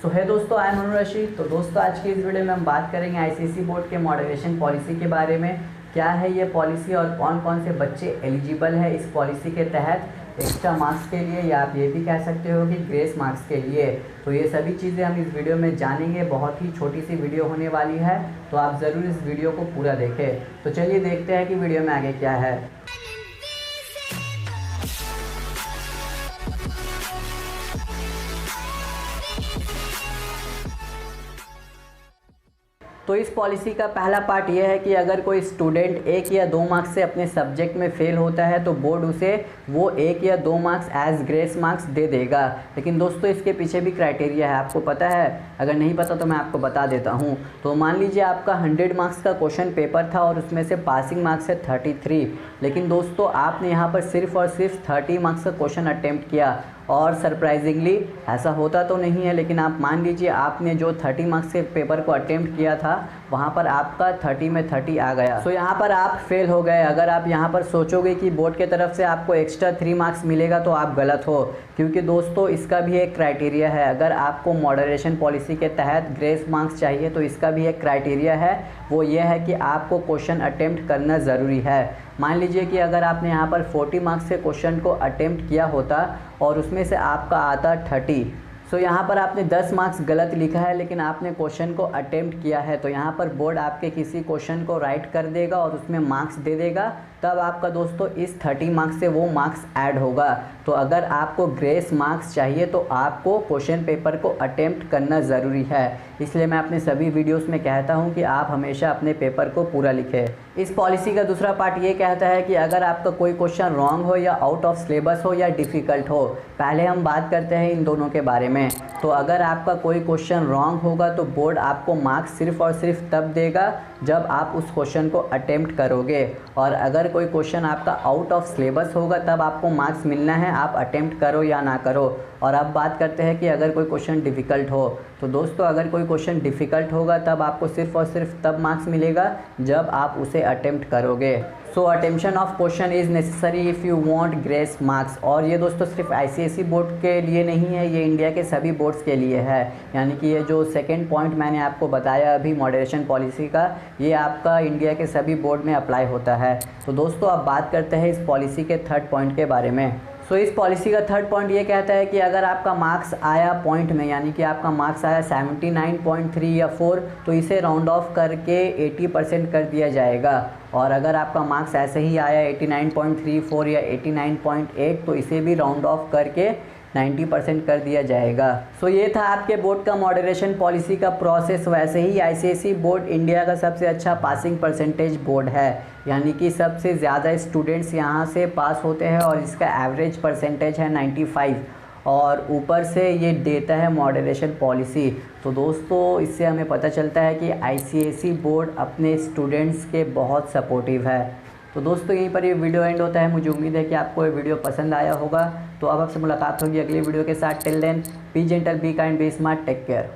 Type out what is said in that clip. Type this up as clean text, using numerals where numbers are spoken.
सो है दोस्तों, I am Anur Rashid. तो दोस्तों आज की इस वीडियो में हम बात करेंगे आईसीएसई बोर्ड के मॉडरेशन पॉलिसी के बारे में। क्या है ये पॉलिसी और कौन कौन से बच्चे एलिजिबल है इस पॉलिसी के तहत एक्स्ट्रा मार्क्स के लिए, या आप ये भी कह सकते हो कि ग्रेस मार्क्स के लिए। तो ये सभी चीज़ें हम इस वीडियो में जानेंगे। बहुत ही छोटी सी वीडियो होने वाली है, तो आप ज़रूर इस वीडियो को पूरा देखें। तो चलिए देखते हैं कि वीडियो में आगे क्या है। तो इस पॉलिसी का पहला पार्ट ये है कि अगर कोई स्टूडेंट 1 या 2 मार्क्स से अपने सब्जेक्ट में फ़ेल होता है तो बोर्ड उसे वो 1 या 2 मार्क्स एज ग्रेस मार्क्स दे देगा। लेकिन दोस्तों इसके पीछे भी क्राइटेरिया है, आपको पता है? अगर नहीं पता तो मैं आपको बता देता हूँ। तो मान लीजिए आपका 100 मार्क्स का क्वेश्चन पेपर था और उसमें से पासिंग मार्क्स है 33, लेकिन दोस्तों आपने यहाँ पर सिर्फ और सिर्फ 30 मार्क्स का क्वेश्चन अटेम्प्ट किया। और सरप्राइजिंगली ऐसा होता तो नहीं है, लेकिन आप मान लीजिए आपने जो 30 मार्क्स के पेपर को अटेम्प्ट किया था वहाँ पर आपका 30 में 30 आ गया। तो यहाँ पर आप फेल हो गए। अगर आप यहाँ पर सोचोगे कि बोर्ड के तरफ से आपको एक्स्ट्रा 3 मार्क्स मिलेगा तो आप गलत हो, क्योंकि दोस्तों इसका भी एक क्राइटेरिया है। अगर आपको मॉडरेशन पॉलिसी के तहत ग्रेस मार्क्स चाहिए तो इसका भी एक क्राइटेरिया है, वो ये है कि आपको क्वेश्चन अटेम्प्ट करना ज़रूरी है। मान लीजिए कि अगर आपने यहाँ पर 40 मार्क्स के क्वेश्चन को अटेम्प्ट किया होता और उसमें से आपका आता 30, सो यहाँ पर आपने 10 मार्क्स गलत लिखा है, लेकिन आपने क्वेश्चन को अटेम्प्ट किया है, तो यहाँ पर बोर्ड आपके किसी क्वेश्चन को राइट कर देगा और उसमें मार्क्स दे देगा। तब आपका दोस्तों इस 30 मार्क्स से वो मार्क्स ऐड होगा। तो अगर आपको ग्रेस मार्क्स चाहिए तो आपको क्वेश्चन पेपर को अटेम्प्ट करना ज़रूरी है। इसलिए मैं अपने सभी वीडियोस में कहता हूं कि आप हमेशा अपने पेपर को पूरा लिखें। इस पॉलिसी का दूसरा पार्ट ये कहता है कि अगर आपका कोई क्वेश्चन रॉन्ग हो या आउट ऑफ सिलेबस हो या डिफ़िकल्ट हो, पहले हम बात करते हैं इन दोनों के बारे में। तो अगर आपका कोई क्वेश्चन रॉन्ग होगा तो बोर्ड आपको मार्क्स सिर्फ और सिर्फ तब देगा जब आप उस क्वेश्चन को अटेम्प्ट करोगे। और अगर कोई क्वेश्चन आपका आउट ऑफ सिलेबस होगा तब आपको मार्क्स मिलना है, आप अटेम्प्ट करो या ना करो। और अब बात करते हैं कि अगर कोई क्वेश्चन डिफ़िकल्ट हो, तो दोस्तों अगर कोई क्वेश्चन डिफ़िकल्ट होगा तब आपको सिर्फ और सिर्फ तब मार्क्स मिलेगा जब आप उसे अटेम्प्ट करोगे। So attemption of question is necessary if you want grace marks. और ये दोस्तों सिर्फ आईसीएसई बोर्ड के लिए नहीं है, ये इंडिया के सभी बोर्ड्स के लिए है। यानी कि ये जो सेकंड पॉइंट मैंने आपको बताया अभी मॉडरेशन पॉलिसी का, ये आपका इंडिया के सभी बोर्ड में अप्लाई होता है। तो दोस्तों अब बात करते हैं इस पॉलिसी के थर्ड पॉइंट के बारे में। सो इस पॉलिसी का थर्ड पॉइंट ये कहता है कि अगर आपका मार्क्स आया पॉइंट में, यानी कि आपका मार्क्स आया 79.3 या 4, तो इसे राउंड ऑफ करके 80% कर दिया जाएगा। और अगर आपका मार्क्स ऐसे ही आया 89.34 या 89.8, तो इसे भी राउंड ऑफ करके 90% कर दिया जाएगा। सो ये था आपके बोर्ड का मॉडरेशन पॉलिसी का प्रोसेस। वैसे ही आईसीएसई बोर्ड इंडिया का सबसे अच्छा पासिंग परसेंटेज बोर्ड है, यानी कि सबसे ज़्यादा स्टूडेंट्स यहाँ से पास होते हैं और इसका एवरेज परसेंटेज है 95, और ऊपर से ये देता है मॉडरेशन पॉलिसी। तो दोस्तों इससे हमें पता चलता है कि आईसीएसई बोर्ड अपने स्टूडेंट्स के बहुत सपोर्टिव है। तो दोस्तों यहीं पर ये वीडियो एंड होता है। मुझे उम्मीद है कि आपको ये वीडियो पसंद आया होगा। तो अब आपसे मुलाकात होगी अगली वीडियो के साथ। Till then be gentle, be kind, be smart, take care.